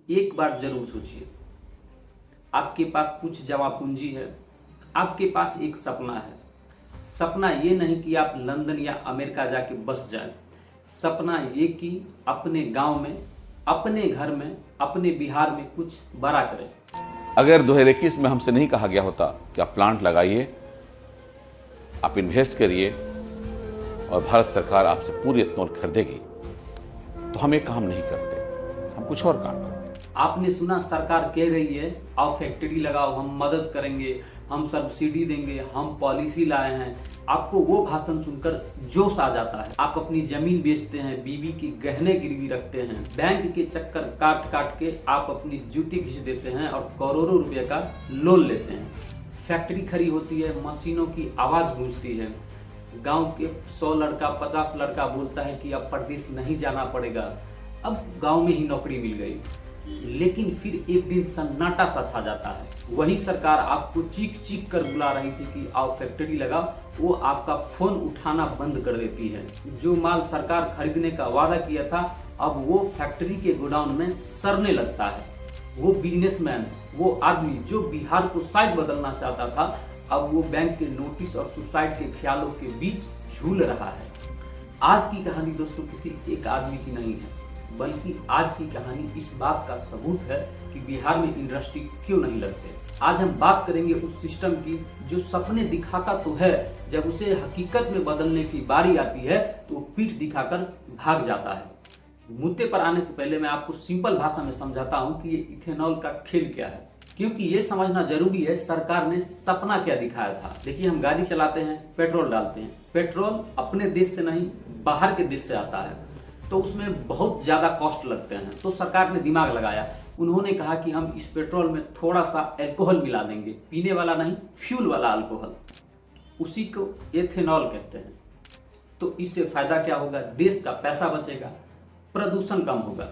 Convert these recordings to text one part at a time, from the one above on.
एक बार जरूर सोचिए, आपके पास कुछ जमा पूंजी है, आपके पास एक सपना है। सपना ये नहीं कि आप लंदन या अमेरिका जाके बस जाए, सपना ये कि अपने गांव में, अपने घर में, अपने बिहार में कुछ बड़ा करें। अगर 2021 में हमसे नहीं कहा गया होता कि आप प्लांट लगाइए, आप इन्वेस्ट करिए और भारत सरकार आपसे पूरी एथेनॉल खरीदेगी, तो हम ये काम नहीं करते, हम कुछ और काम करते। आपने सुना सरकार कह रही है आओ फैक्ट्री लगाओ, हम मदद करेंगे, हम सब्सिडी देंगे, हम पॉलिसी लाए हैं। आपको वो भाषण सुनकर जोश आ जाता है। आप अपनी जमीन बेचते हैं, बीवी की गहने गिरवी रखते हैं, बैंक के चक्कर काट काट के आप अपनी जूती घिस देते हैं और करोड़ों रुपए का लोन लेते हैं। फैक्ट्री खड़ी होती है, मशीनों की आवाज गूंजती है, गांव के 100 लड़का 50 लड़का बोलता है कि अब परदेश नहीं जाना पड़ेगा, अब गांव में ही नौकरी मिल गई। लेकिन फिर एक दिन सन्नाटा सा छा जाता है। वही सरकार आपको चीख चीख कर बुला रही थी कि आओ फैक्ट्री लगाओ, वो आपका फोन उठाना बंद कर देती है। जो माल सरकार खरीदने का वादा किया था, अब वो फैक्ट्री के गोडाउन में सड़ने लगता है। वो बिजनेसमैन, वो आदमी जो बिहार को शायद बदलना चाहता था, अब वो बैंक के नोटिस और सुसाइड के ख्यालों के बीच झूल रहा है। आज की कहानी दोस्तों किसी एक आदमी की नहीं है, बल्कि आज की कहानी इस बात का सबूत है कि बिहार में इंडस्ट्री क्यों नहीं लगते। आज हम बात करेंगे उस सिस्टम की जो सपने दिखाता तो है, जब उसे हकीकत में बदलने की बारी आती है तो पीठ दिखाकर भाग जाता है। मुद्दे पर आने से पहले मैं आपको सिंपल भाषा में समझाता हूं कि ये इथेनॉल का खेल क्या है, क्योंकि ये समझना जरूरी है सरकार ने सपना क्या दिखाया था। देखिए, हम गाड़ी चलाते हैं, पेट्रोल डालते हैं, पेट्रोल अपने देश से नहीं बाहर के देश से आता है, तो उसमें बहुत ज्यादा कॉस्ट लगते हैं। तो सरकार ने दिमाग लगाया, उन्होंने कहा कि हम इस पेट्रोल में थोड़ा सा अल्कोहल मिला देंगे, पीने वाला नहीं, फ्यूल वाला अल्कोहल, उसी को एथेनॉल कहते हैं। तो इससे फायदा क्या होगा, देश का पैसा बचेगा, प्रदूषण कम होगा,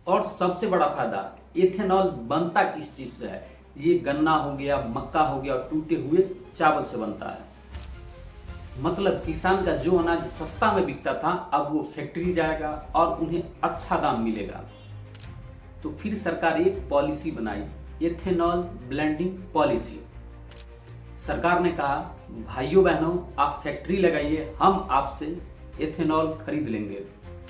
और सबसे बड़ा फायदा, एथेनॉल बनता किस चीज से है, ये गन्ना हो गया, मक्का हो गया और टूटे हुए चावल से बनता है। मतलब किसान का जो अनाज सस्ता में बिकता था, अब वो फैक्ट्री जाएगा और उन्हें अच्छा दाम मिलेगा। तो फिर सरकार एक पॉलिसी बनाई, एथेनॉल ब्लेंडिंग पॉलिसी। सरकार ने कहा भाइयों बहनों, आप फैक्ट्री लगाइए, हम आपसे एथेनॉल खरीद लेंगे।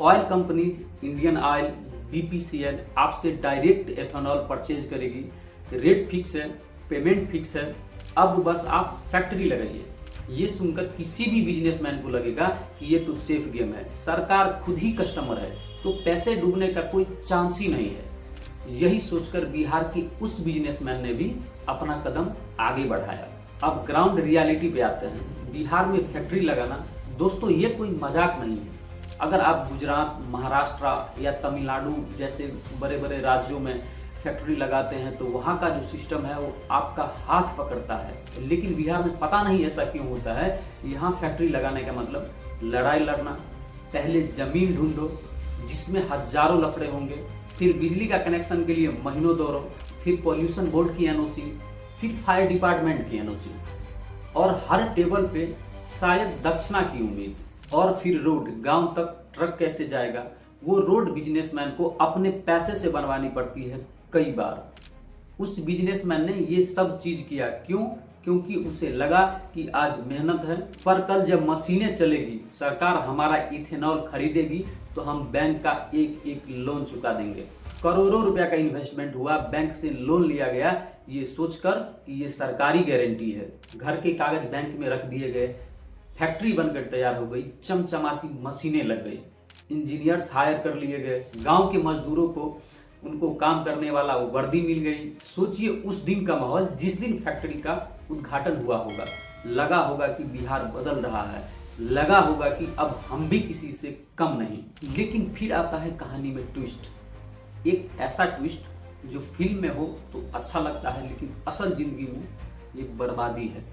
Oil companies, Indian oil, BPCL आपसे डायरेक्ट एथेनॉल परचेज करेगी। रेट फिक्स है, पेमेंट फिक्स है, अब बस आप फैक्ट्री लगाइए। ये सुनकर किसी भी बिजनेसमैन को लगेगा कि ये तो सेफ गेम है, सरकार खुद ही कस्टमर है, तो पैसे डूबने का कोई चांस ही नहीं है। यही सोचकर बिहार के उस बिजनेसमैन ने भी अपना कदम आगे बढ़ाया। अब ग्राउंड रियलिटी पे आते हैं। बिहार में फैक्ट्री लगाना दोस्तों ये कोई मजाक नहीं है। अगर आप गुजरात, महाराष्ट्र या तमिलनाडु जैसे बड़े बड़े राज्यों में फैक्ट्री लगाते हैं तो वहाँ का जो सिस्टम है वो आपका हाथ पकड़ता है। लेकिन बिहार में पता नहीं ऐसा क्यों होता है। यहाँ फैक्ट्री लगाने का मतलब लड़ाई लड़ना, पहले जमीन ढूंढो जिसमें हजारों लफड़े होंगे, फिर बिजली का कनेक्शन के लिए महीनों दौड़ो, फिर पॉल्यूशन बोर्ड की एनओसी, फिर फायर डिपार्टमेंट की एनओसी, और हर टेबल पे शायद दक्षिणा की उम्मीद, और फिर रोड, गांव तक ट्रक कैसे जाएगा, वो रोड बिजनेसमैन को अपने पैसे से बनवानी पड़ती है कई बार। उस बिजनेसमैन ने ये सब चीज किया क्यों? क्योंकि उसे लगा कि आज मेहनत है, पर कल जब मशीनें चलेगी, सरकार हमारा इथेनॉल खरीदेगी, तो हम बैंक का एक एक लोन चुका देंगे। करोड़ों रुपया का इन्वेस्टमेंट हुआ, बैंक से लोन लिया गया, ये सोचकर कि ये सरकारी गारंटी है। घर के कागज बैंक में रख दिए गए, फैक्ट्री बनकर तैयार हो गई, चमचमाती मशीनें लग गई, इंजीनियर्स हायर कर लिए गए, गांव के मजदूरों को उनको काम करने वाला वो वर्दी मिल गई। सोचिए उस दिन का माहौल जिस दिन फैक्ट्री का उद्घाटन हुआ होगा। लगा होगा कि बिहार बदल रहा है, लगा होगा कि अब हम भी किसी से कम नहीं। लेकिन फिर आता है कहानी में ट्विस्ट, एक ऐसा ट्विस्ट जो फिल्म में हो तो अच्छा लगता है, लेकिन असल जिंदगी में ये बर्बादी है।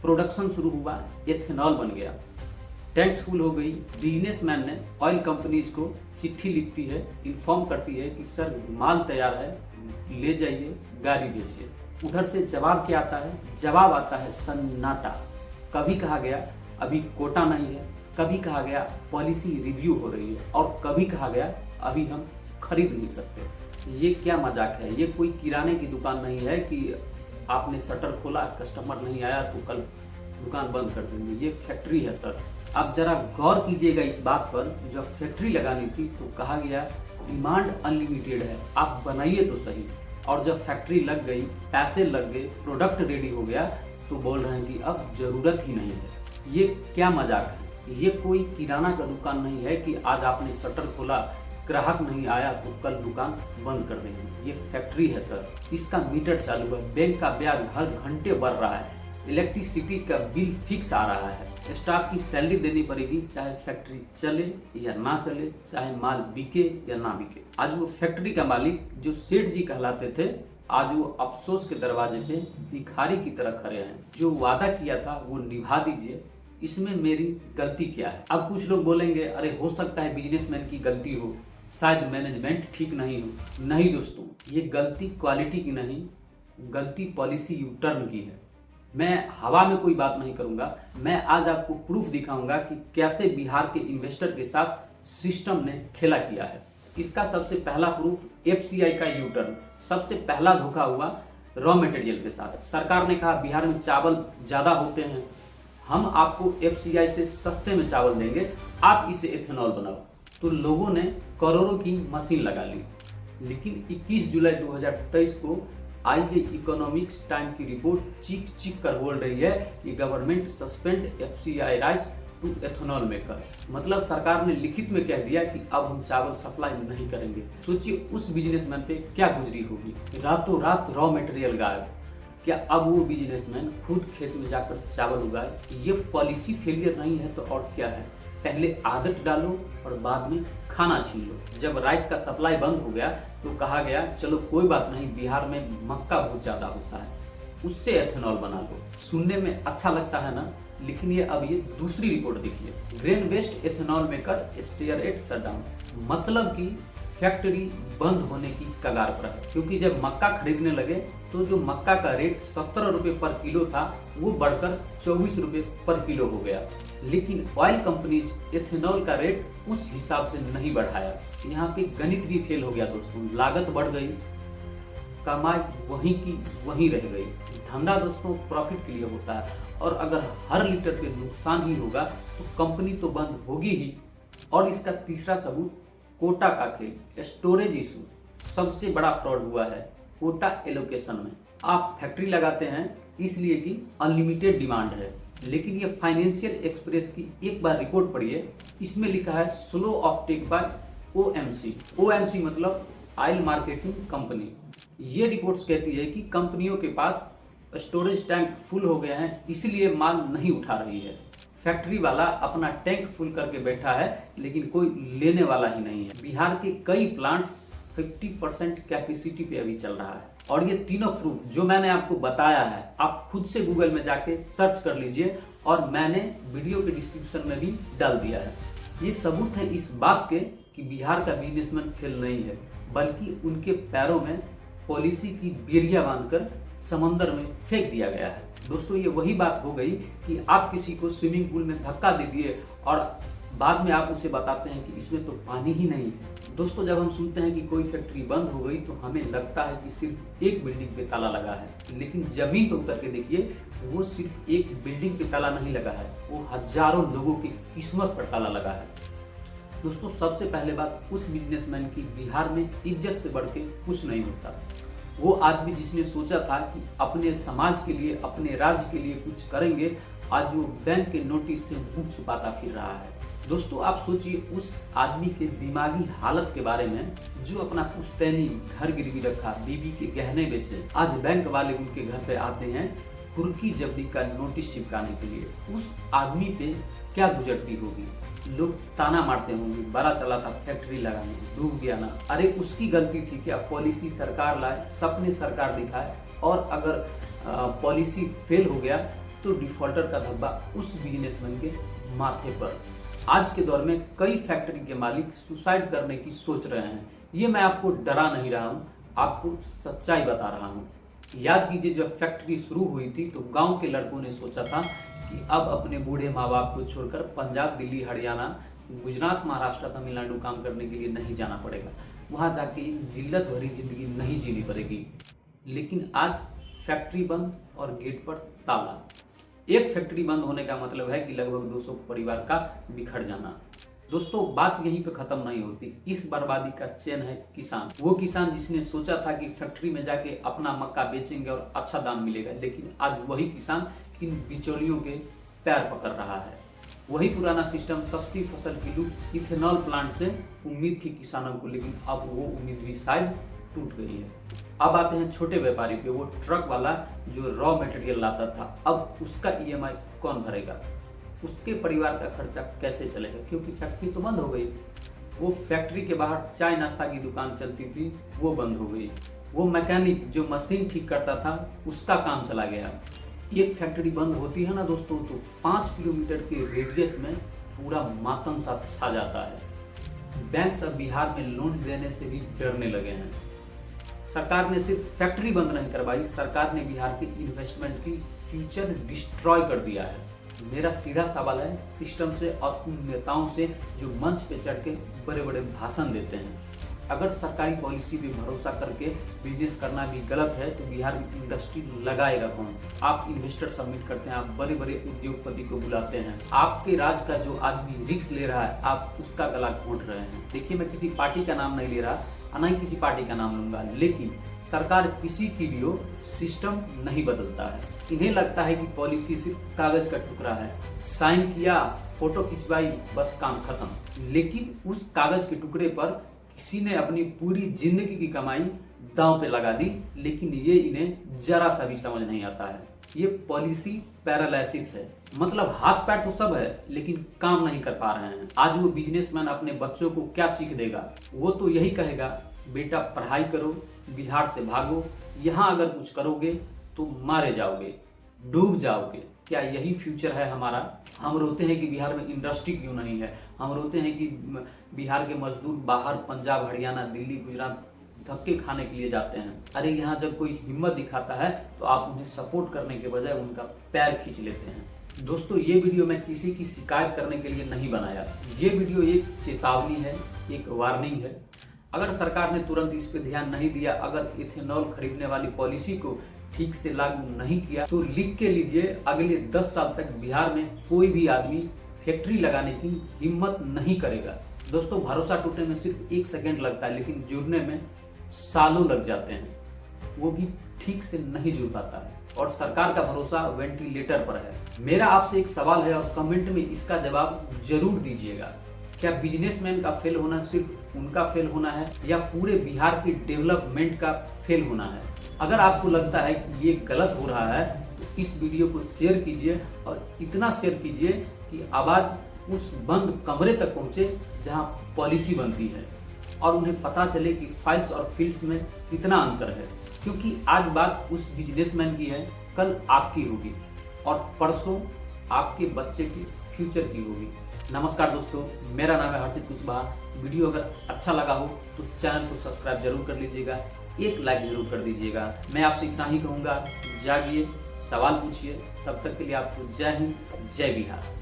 प्रोडक्शन शुरू हुआ, एथेनॉल बन गया, टैंक्स फुल हो गई। बिजनेसमैन ने ऑयल कंपनीज को चिट्ठी लिखती है, इन्फॉर्म करती है कि सर माल तैयार है, ले जाइए, गाड़ी भेजिए। उधर से जवाब क्या आता है? जवाब आता है सन्नाटा। कभी कहा गया अभी कोटा नहीं है, कभी कहा गया पॉलिसी रिव्यू हो रही है, और कभी कहा गया अभी हम खरीद नहीं सकते। ये क्या मजाक है? ये कोई किराने की दुकान नहीं है कि आपने शटर खोला, कस्टमर नहीं आया तो कल दुकान बंद कर देंगे। ये फैक्ट्री है सर। आप जरा गौर कीजिएगा इस बात पर, जब फैक्ट्री लगानी थी तो कहा गया डिमांड अनलिमिटेड है, आप बनाइए तो सही। और जब फैक्ट्री लग गई, पैसे लग गए, प्रोडक्ट रेडी हो गया तो बोल रहे हैं कि अब जरूरत ही नहीं है। ये क्या मजाक है? ये कोई किराना का दुकान नहीं है कि आज आपने शटर खोला, ग्राहक नहीं आया तो कल दुकान बंद कर देंगे। ये फैक्ट्री है सर। इसका मीटर चालू है, बैंक का ब्याज हर घंटे बढ़ रहा है, इलेक्ट्रिसिटी का बिल फिक्स आ रहा है, स्टाफ की सैलरी देनी पड़ेगी, चाहे फैक्ट्री चले या ना चले, चाहे माल बिके या ना बिके। आज वो फैक्ट्री का मालिक जो सेठ जी कहलाते थे, आज वो अफसोस के दरवाजे पे भिखारी की तरह खड़े हैं। जो वादा किया था वो निभा दीजिए, इसमें मेरी गलती क्या है? अब कुछ लोग बोलेंगे अरे हो सकता है बिजनेसमैन की गलती हो, शायद मैनेजमेंट ठीक नहीं हो। नहीं दोस्तों, ये गलती क्वालिटी की नहीं, गलती पॉलिसी यू टर्न की है। मैं हवा में कोई बात नहीं करूंगा, मैं आज आपको प्रूफ दिखाऊंगा कि कैसे बिहार के इन्वेस्टर के साथ सिस्टम ने खेला किया है। इसका सबसे पहला प्रूफ एफसीआई का यू टर्न। सबसे पहला धोखा हुआ रॉ मटेरियल के साथ। सरकार ने कहा बिहार में चावल ज्यादा होते हैं, हम आपको एफसीआई से सस्ते में चावल देंगे, आप इसे एथेनॉल बनाओ। तो लोगों ने करोड़ों की मशीन लगा ली। लेकिन 21 जुलाई 2023 को आई इकोनॉमिक्स टाइम की रिपोर्ट चीख चीख कर बोल रही है कि government suspend FCI rights to ethanol maker. मतलब सरकार ने लिखित में कह दिया कि अब हम चावल सप्लाई नहीं करेंगे। सोचिए उस बिजनेसमैन पे क्या गुजरी होगी। रातों रात रॉ मटेरियल गायब। क्या अब वो बिजनेसमैन खुद खेत में जाकर चावल उगाए? ये पॉलिसी फेलियर नहीं है तो और क्या है? पहले आदत डालो और बाद में खाना छीन लो। जब राइस का सप्लाई बंद हो गया तो कहा गया चलो कोई बात नहीं, बिहार में मक्का बहुत ज्यादा होता है, उससे एथेनॉल बना लो। सुनने में अच्छा लगता है ना, लेकिन ये अब ये दूसरी रिपोर्ट देखिए, grain waste ethanol maker stare at shutdown. मतलब कि फैक्ट्री बंद होने की कगार पर है। क्योंकि जब मक्का खरीदने लगे तो जो मक्का का रेट 17 रुपए पर किलो था वो बढ़कर 24 रुपए पर किलो हो गया। लेकिन ऑयल कंपनीज एथेनॉल का रेट उस हिसाब से नहीं बढ़ाया। यहाँ पे गणित भी फेल हो गया दोस्तों। लागत बढ़ गई, कमाई वहीं की वहीं रह गई। धंधा दोस्तों प्रॉफिट के लिए होता है, और अगर हर लीटर पे नुकसान ही होगा तो कंपनी तो बंद होगी ही। और इसका तीसरा सबूत कोटा का खेल, स्टोरेज इशू। सबसे बड़ा फ्रॉड हुआ है कोटा एलोकेशन में। आप फैक्ट्री लगाते हैं इसलिए कि अनलिमिटेड डिमांड है, लेकिन ये फाइनेंशियल एक्सप्रेस की एक बार रिपोर्ट पढ़िए, इसमें लिखा है slow off take by OMC. OMC मतलब ऑयल मार्केटिंग कंपनी। ये रिपोर्ट्स कहती है कि कंपनियों के पास स्टोरेज टैंक फुल हो गए हैं, इसलिए माल नहीं उठा रही है। फैक्ट्री वाला अपना टैंक फुल करके बैठा है, लेकिन कोई लेने वाला ही नहीं है। बिहार के कई प्लांट्स 50% कैपेसिटी पे अभी चल रहा है। और ये तीनों प्रूफ जो मैंने आपको बताया है, आप खुद से गूगल में जाके सर्च कर लीजिए, और मैंने वीडियो के डिस्क्रिप्शन में भी डाल दिया है। ये सबूत है इस बात के कि बिहार का बिजनेसमैन फेल नहीं है, बल्कि उनके पैरों में पॉलिसी की बेरिया बांधकर समंदर में फेंक दिया गया है। दोस्तों ये वही बात हो गई कि आप किसी को स्विमिंग पूल में धक्का दे दिए और बाद में आप उसे बताते हैं कि इसमें तो पानी ही नहीं है। दोस्तों जब हम सुनते हैं कि कोई फैक्ट्री बंद हो गई तो हमें लगता है कि सिर्फ एक बिल्डिंग पे ताला लगा है, लेकिन जमीन पे उतर के देखिए वो सिर्फ एक बिल्डिंग पे ताला नहीं लगा है, वो हजारों लोगों की किस्मत पर ताला लगा है। दोस्तों सबसे पहले बात, उस बिजनेसमैन की बिहार में इज्जत से बढ़ के कुछ नहीं होता। वो आदमी जिसने सोचा था कि अपने समाज के लिए, अपने राज्य के लिए कुछ करेंगे, आज वो बैंक के नोटिस से मुंह छुपाता फिर रहा है। दोस्तों आप सोचिए उस आदमी के दिमागी हालत के बारे में, जो अपना पुश्तैनी घर गिरवी रखा, बीबी के गहने बेचे, आज बैंक वाले उनके घर पे आते हैं कुर्की जब्ती का नोटिस चिपकाने के लिए। उस आदमी पे क्या गुजरती होगी? लोग ताना मारते होंगे, बड़ा चला था फैक्ट्री लगाने, डूब गया ना। अरे उसकी गलती थी क्या? पॉलिसी सरकार लाए, सपने सरकार दिखाए, और अगर पॉलिसी फेल हो गया तो डिफॉल्टर का धब्बा उस बिजनेसमैन के माथे पर। आज के दौर में कई फैक्ट्री के मालिक सुसाइड करने की सोच रहे हैं। ये मैं आपको डरा नहीं रहा हूँ, आपको सच्चाई बता रहा हूँ। याद कीजिए जब फैक्ट्री शुरू हुई थी तो गांव के लड़कों ने सोचा था कि अब अपने बूढ़े माँ बाप को छोड़कर पंजाब, दिल्ली, हरियाणा, गुजरात, महाराष्ट्र, तमिलनाडु काम करने के लिए नहीं जाना पड़ेगा। वहाँ जाके एक जिल्लत भरी जिंदगी नहीं जीनी पड़ेगी। लेकिन आज फैक्ट्री बंद और गेट पर ताला। एक फैक्ट्री बंद होने का मतलब है कि लगभग 200 परिवार का बिखर जाना। दोस्तों, बात यहीं पे खत्म नहीं होती। इस बर्बादी का चेन है किसान। वो किसान जिसने सोचा था कि फैक्ट्री में जाके अपना मक्का बेचेंगे और अच्छा दाम मिलेगा, लेकिन आज वही किसान इन बिचौलियों के पैर पकड़ रहा है। वही पुराना सिस्टम, सस्ती फसल की लूट, इथेनॉल प्लांट से उम्मीद थी किसानों को, लेकिन अब वो उम्मीद भी शायद टूट गई है। अब आते हैं छोटे व्यापारी पे। वो ट्रक वाला जो रॉ मटेरियल लाता था, अब उसका EMI कौन भरेगा? उसके परिवार का खर्चा कैसे चलेगा? क्योंकि फैक्ट्री तो बंद हो गई। वो फैक्ट्री के बाहर चाय नाश्ता की दुकान चलती थी, वो बंद हो गई। वो मैकेनिक जो मशीन ठीक करता था, उसका काम चला गया। एक फैक्ट्री बंद होती है ना दोस्तों, तो 5 किलोमीटर के रेडियस में पूरा मातम सा छा जाता है। बैंक अब बिहार में लोन देने से भी डरने लगे हैं। सरकार ने सिर्फ फैक्ट्री बंद नहीं करवाई, सरकार ने बिहार के इन्वेस्टमेंट की फ्यूचर डिस्ट्रॉय कर दिया है। मेरा सीधा सवाल है सिस्टम से और उन नेताओं से जो मंच पे चढ़ के बड़े बड़े भाषण देते हैं। अगर सरकारी पॉलिसी पे भरोसा करके बिजनेस करना भी गलत है, तो बिहार में इंडस्ट्री लगाएगा कौन? आप इन्वेस्टर सबमिट करते हैं, आप बड़े बड़े उद्योगपति को बुलाते हैं, आपके राज का जो आदमी रिस्क ले रहा है, आप उसका गला घोंट रहे हैं। देखिए, मैं किसी पार्टी का नाम नहीं ले रहा, ना ही किसी पार्टी का नाम लूंगा, लेकिन सरकार किसी की भी हो, सिस्टम नहीं बदलता है। इन्हें लगता है कि पॉलिसी सिर्फ कागज का टुकड़ा है, साइन किया, फोटो खिंचवाई, बस काम खत्म। लेकिन उस कागज के टुकड़े पर किसी ने अपनी पूरी जिंदगी की कमाई दांव पे लगा दी, लेकिन ये इन्हें जरा सा भी समझ नहीं आता है। ये पॉलिसी पैरालिसिस है। मतलब हाथ पैर तो सब है, लेकिन काम नहीं कर पा रहे हैं। आज वो बिजनेसमैन अपने बच्चों को क्या सीख देगा? वो तो यही कहेगा, बेटा पढ़ाई करो, बिहार से भागो, यहाँ अगर कुछ करोगे तो मारे जाओगे, डूब जाओगे। क्या यही फ्यूचर है हमारा? हम रोते हैं कि बिहार में इंडस्ट्री क्यों नहीं है, हम रोते हैं कि बिहार के मजदूर बाहर पंजाब, हरियाणा, दिल्ली, गुजरात धक्के खाने के लिए जाते हैं। अरे यहाँ जब कोई हिम्मत दिखाता है तो आप उन्हें सपोर्ट करने के बजाय उनका पैर खींच लेते हैं। दोस्तों, ये वीडियो मैं किसी की शिकायत करने के लिए नहीं बनाया। ये वीडियो एक चेतावनी है, एक वार्निंग है। अगर सरकार ने तुरंत इस पर ध्यान नहीं दिया, अगर इथेनॉल खरीदने वाली पॉलिसी को ठीक से लागू नहीं किया, तो लिख के लीजिए, अगले 10 साल तक बिहार में कोई भी आदमी फैक्ट्री लगाने की हिम्मत नहीं करेगा। दोस्तों, भरोसा टूटने में सिर्फ 1 सेकंड लगता है, लेकिन जुड़ने में सालों लग जाते हैं। वो भी ठीक से नहीं जुड़ पाता है, और सरकार का भरोसा वेंटिलेटर पर है। मेरा आपसे एक सवाल है, और कमेंट में इसका जवाब जरूर दीजिएगा। क्या बिजनेसमैन का फेल होना सिर्फ उनका फेल होना है, या पूरे बिहार की डेवलपमेंट का फेल होना है? अगर आपको लगता है कि ये गलत हो रहा है, तो इस वीडियो को शेयर कीजिए, और इतना शेयर कीजिए कि आवाज उस बंद कमरे तक पहुंचे जहां पॉलिसी बनती है, और उन्हें पता चले कि फाइल्स और फील्ड्स में कितना अंतर है। क्योंकि आज बात उस बिजनेसमैन की है, कल आपकी होगी, और परसों आपके बच्चे की फ्यूचर की होगी। नमस्कार दोस्तों, मेरा नाम है हर्षित कुशवाहा। वीडियो अगर अच्छा लगा हो तो चैनल को सब्सक्राइब जरूर कर लीजिएगा, एक लाइक जरूर कर दीजिएगा। मैं आपसे इतना ही कहूँगा, जागिए, सवाल पूछिए। तब तक के लिए आपको जय हिंद, जय बिहार।